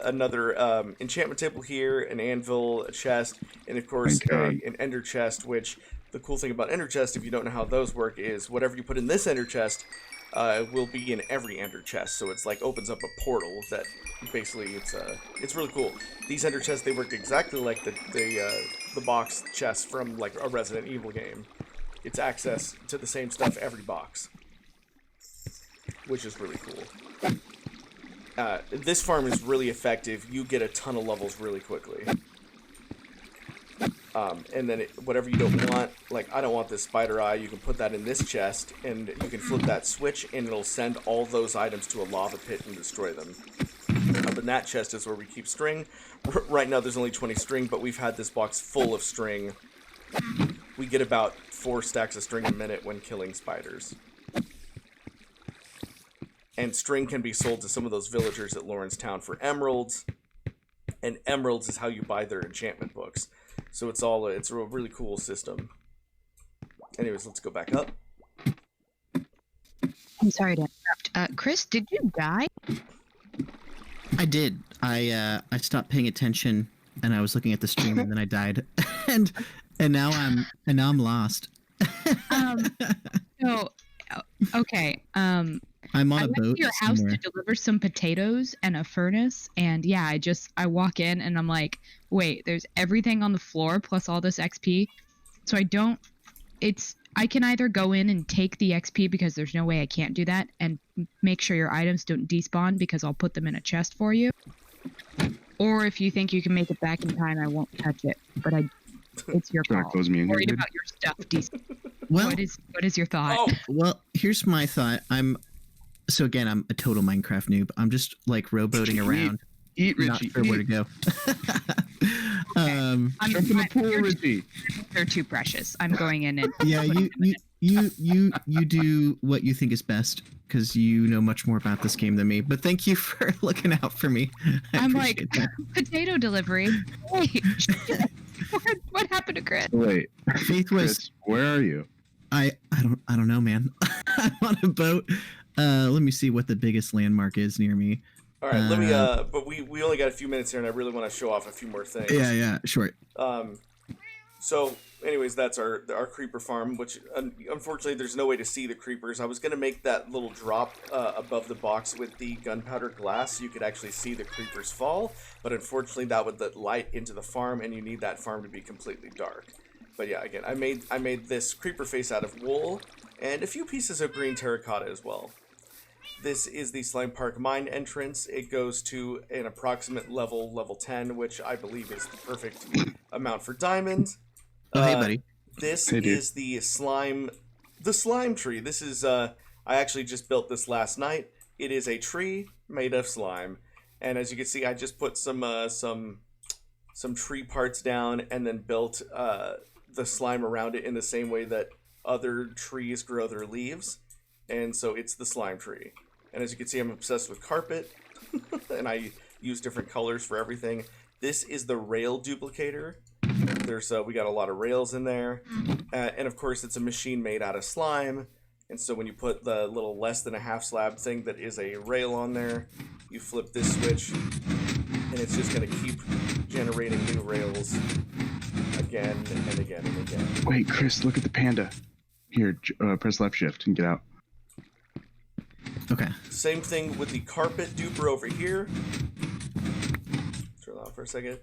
another enchantment table here, an anvil, a chest, and of course Okay. an ender chest. Which the cool thing about ender chest, if you don't know how those work, is whatever you put in this ender chest will be in every ender chest. So it's like opens up a portal that basically it's really cool. These ender chests, they work exactly like the box chests from like a Resident Evil game. It's access to the same stuff every box, which is really cool. This farm is really effective. You get a ton of levels really quickly. And then whatever you don't want, like I don't want this spider eye, you can put that in this chest, and you can flip that switch, and it'll send all those items to a lava pit and destroy them. Up in that chest is where we keep string. Right now there's only 20 string, but we've had this box full of string. We get about 4 stacks of string a minute when killing spiders. And string can be sold to some of those villagers at Lawrence Town for emeralds. And emeralds is how you buy their enchantment books. So it's a really cool system. Anyways, let's go back up. I'm sorry to interrupt. Chris, did you die? I did. I stopped paying attention and I was looking at the stream and then I died. and now I'm lost. So, okay. I'm on I a went boat to your house somewhere. to deliver some potatoes and a furnace, and yeah, I walk in and I'm like, wait, there's everything on the floor plus all this XP. So I can either go in and take the XP because there's no way I can't do that, and make sure your items don't despawn because I'll put them in a chest for you. Or if you think you can make it back in time, I won't touch it. But it's your Should I call. close me in I'm here, worried dude? about your stuff. Well, What is your thought? Oh, well, here's my thought. So again, I'm a total Minecraft noob. I'm just like rowboating around, Eat, not Richie. sure where to Eat. go. Jump in the pool, Richie. They're too precious. I'm going in and Yeah, you do what you think is best because you know much more about this game than me. But thank you for looking out for me. I'm like, appreciate potato delivery. Wait, what happened to Chris? Wait, that. Faith was Chris, where are you? I don't know, man. I'm on a boat. Let me see what the biggest landmark is near me. all right. Let me. But we only got a few minutes here, and I really want to show off a few more things. Yeah, sure. So, anyways, that's our creeper farm, which unfortunately there's no way to see the creepers. I was gonna make that little drop above the box with the gunpowder glass, so you could actually see the creepers fall. But unfortunately, that would let light into the farm, and you need that farm to be completely dark. But yeah, again, I made this creeper face out of wool and a few pieces of green terracotta as well. This is the Slime Park mine entrance. It goes to an approximate level 10, which I believe is the perfect amount for diamonds. Oh, hey, buddy. This Hey, dude. is the slime tree. This is I actually just built this last night. It is a tree made of slime, and as you can see, I just put some tree parts down and then built the slime around it in the same way that other trees grow their leaves, and so it's the slime tree. And as you can see, I'm obsessed with carpet, and I use different colors for everything. This is the rail duplicator. There's we got a lot of rails in there, and of course it's a machine made out of slime. And so when you put the little less than a half slab thing that is a rail on there, you flip this switch, and it's just going to keep generating new rails again and again and again. Wait, Chris, look at the panda. Here, press left shift and get out. Okay. Same thing with the carpet duper over here. Turn that off for a second.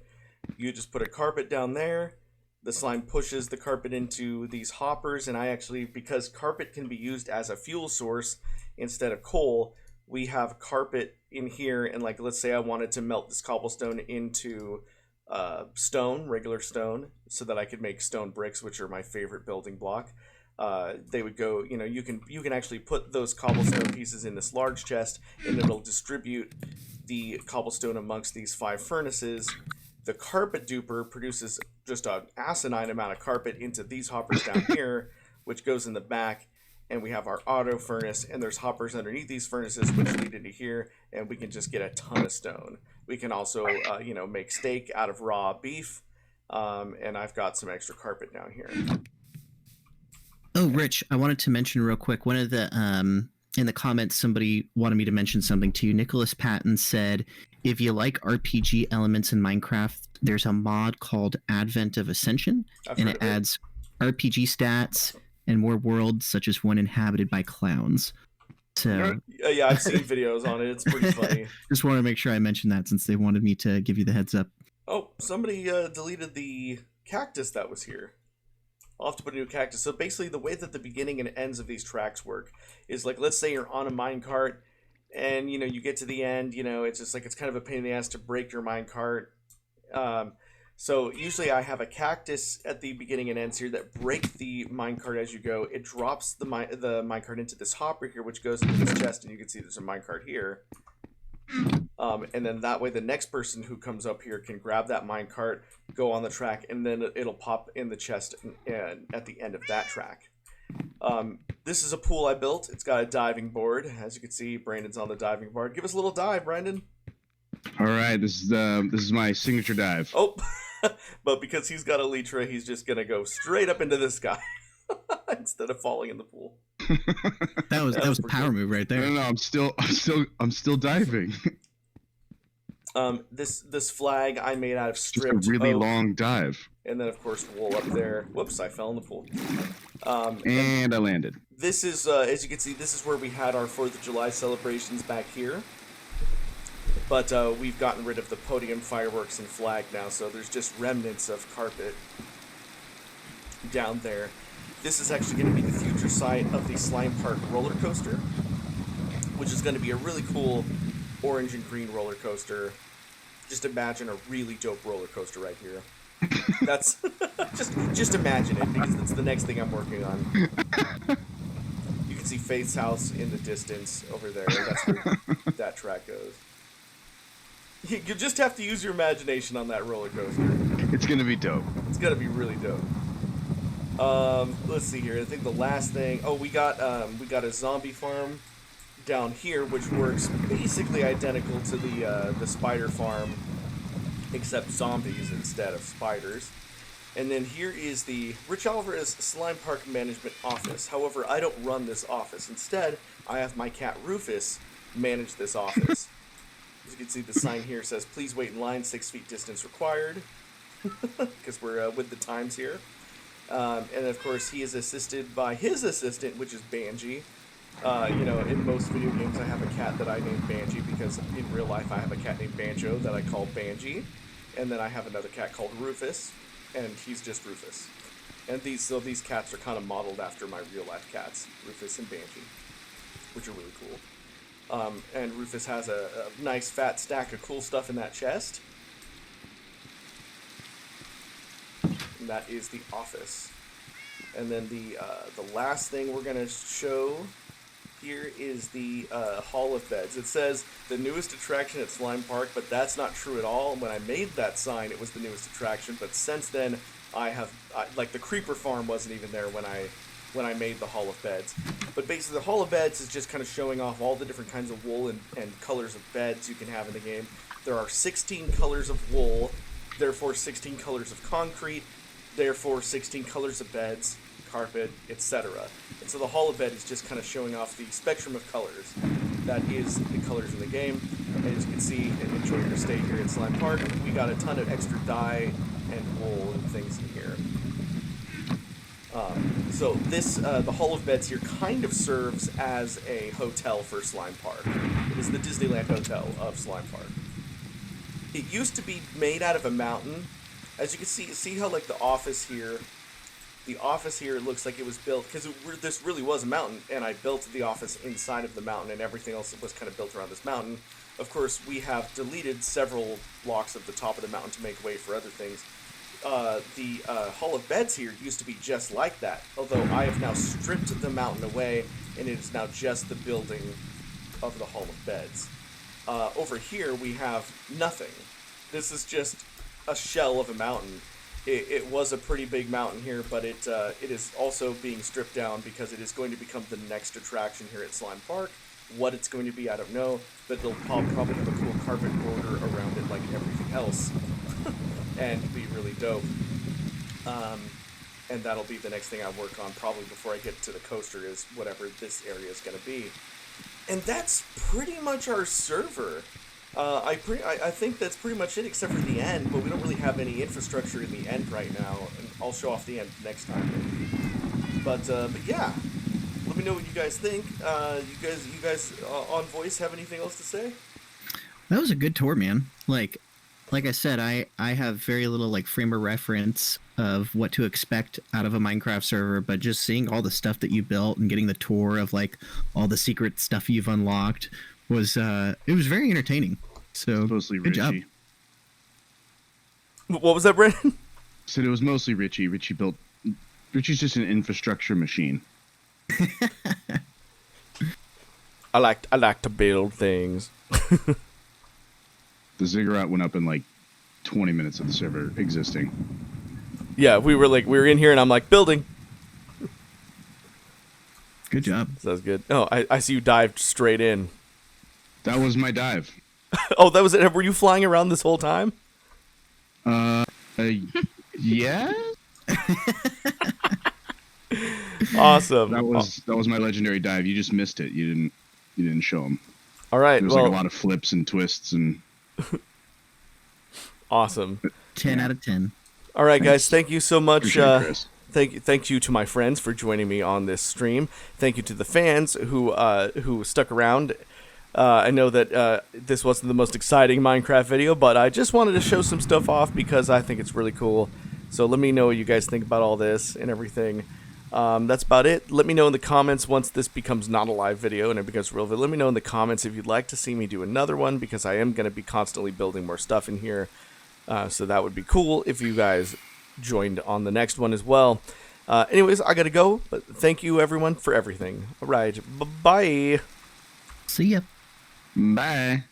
You just put a carpet down there. The slime pushes the carpet into these hoppers, and I actually, because carpet can be used as a fuel source instead of coal, we have carpet in here, and like let's say I wanted to melt this cobblestone into stone, regular stone, so that I could make stone bricks, which are my favorite building block. They would go, you can actually put those cobblestone pieces in this large chest, and it'll distribute the cobblestone amongst these 5 furnaces. The carpet duper produces just an asinine amount of carpet into these hoppers down here, which goes in the back, and we have our auto furnace, and there's hoppers underneath these furnaces which lead into here, and we can just get a ton of stone. We can also, make steak out of raw beef, and I've got some extra carpet down here. Oh, Rich, I wanted to mention real quick, one of the in the comments, somebody wanted me to mention something to you. Nicholas Patton said, if you like RPG elements in Minecraft, there's a mod called Advent of Ascension, and it adds RPG stats and more worlds, such as one inhabited by clowns. So yeah, I've seen videos on it. It's pretty funny. Just wanted to make sure I mentioned that since they wanted me to give you the heads up. Oh, somebody deleted the cactus that was here. I'll have to put a new cactus. So basically the way that the beginning and ends of these tracks work is like, let's say you're on a minecart and, you know, you get to the end, you know, it's just like, it's kind of a pain in the ass to break your minecart. So usually I have a cactus at the beginning and ends here that break the minecart as you go. It drops the minecart into this hopper here, which goes into this chest, and you can see there's a minecart here. And then that way the next person who comes up here can grab that minecart, go on the track, and then it'll pop in the chest and at the end of that track. This is a pool I built. It's got a diving board. As you can see, Brandon's on the diving board. Give us a little dive, Brandon. All right, this is my signature dive. Oh, but because he's got Elytra, he's just gonna go straight up into the sky instead of falling in the pool. That was a power move right there. No, I'm still diving. This flag I made out of Just stripped a really oak, long dive. and then of course wool up there. Whoops, I fell in the pool. And I landed. This is, as you can see, this is where we had our 4th of July celebrations back here. But we've gotten rid of the podium, fireworks, and flag now, so there's just remnants of carpet down there. This is actually going to be the future site of the Slime Park roller coaster, which is going to be a really cool orange and green roller coaster. Just imagine a really dope roller coaster right here. That's just imagine it, because that's the next thing I'm working on. You can see Faith's house in the distance over there. That's where that track goes. You just have to use your imagination on that roller coaster. It's gonna be dope. It's gonna be really dope. Let's see here. I think the last thing. Oh, we got a zombie farm down here, which works basically identical to the spider farm, except zombies instead of spiders. And then here is the Rich Alvarez Slime Park Management Office. However, I don't run this office. Instead, I have my cat Rufus manage this office. As you can see, the sign here says, please wait in line, 6 feet distance required, because we're with the times here. And of course, he is assisted by his assistant, which is Banji. You know, in most video games, I have a cat that I name Banji, because in real life, I have a cat named Banjo that I call Banji. And then I have another cat called Rufus, and he's just Rufus. And these cats are kind of modeled after my real life cats, Rufus and Banji, which are really cool. And Rufus has a nice fat stack of cool stuff in that chest. And that is the office. And then the last thing we're going to show here is the Hall of Beds. It says the newest attraction at Slime Park, but that's not true at all. When I made that sign, it was the newest attraction, but since then, like the Creeper Farm wasn't even there when I made the Hall of Beds. But basically the Hall of Beds is just kind of showing off all the different kinds of wool and colors of beds you can have in the game. There are 16 colors of wool, therefore 16 colors of concrete, therefore 16 colors of beds, carpet, etc. And so the Hall of Bed is just kind of showing off the spectrum of colors. That is the colors in the game. And as you can see, and enjoy your stay here at Slime Park, we got a ton of extra dye and wool and things in here. So this, the Hall of Beds here kind of serves as a hotel for Slime Park. It is the Disneyland Hotel of Slime Park. It used to be made out of a mountain. As you can see how like the office here looks like it was built, because this really was a mountain, and I built the office inside of the mountain, and everything else was kind of built around this mountain. Of course, we have deleted several blocks of the top of the mountain to make way for other things. The Hall of Beds here used to be just like that, although I have now stripped the mountain away, and it is now just the building of the Hall of Beds. Over here, we have nothing. This is just a shell of a mountain. It was a pretty big mountain here, but it is also being stripped down because it is going to become the next attraction here at Slime Park. What it's going to be, I don't know, but it'll probably have a cool carpet border around it like everything else. And be really dope. And that'll be the next thing I work on probably before I get to the coaster, is whatever this area is going to be. And that's pretty much our server. I think that's pretty much it, except for the end. But we don't really have any infrastructure in the end right now, and I'll show off the end next time. But yeah, let me know what you guys think. You guys on voice have anything else to say? That was a good tour, man. Like I said, I have very little like frame of reference of what to expect out of a Minecraft server, but just seeing all the stuff that you built and getting the tour of like all the secret stuff you've unlocked was it was very entertaining. So Mostly good job. Richie. What was that, Brandon? Said it was mostly Richie. Richie's just an infrastructure machine. I like to build things. The ziggurat went up in like 20 minutes of the server existing. Yeah, we were in here, and I'm like, building. Good job. Sounds good. Oh, I see you dived straight in. That was my dive. Oh, that was it. Were you flying around this whole time? Yeah. Awesome. That was my legendary dive. You just missed it. You didn't show them. All right. It was like a lot of flips and twists and. Awesome. 10 out of 10. All right, guys. Thank you so much. Appreciate it, Chris. Thank you to my friends for joining me on this stream. Thank you to the fans who stuck around. I know that this wasn't the most exciting Minecraft video, but I just wanted to show some stuff off because I think it's really cool. So let me know what you guys think about all this and everything. That's about it. Let me know in the comments once this becomes not a live video and it becomes real video. Let me know in the comments if you'd like to see me do another one, because I am going to be constantly building more stuff in here. So that would be cool if you guys joined on the next one as well. Anyways, I got to go, but thank you everyone for everything. All right. Bye-bye. See ya. Bye.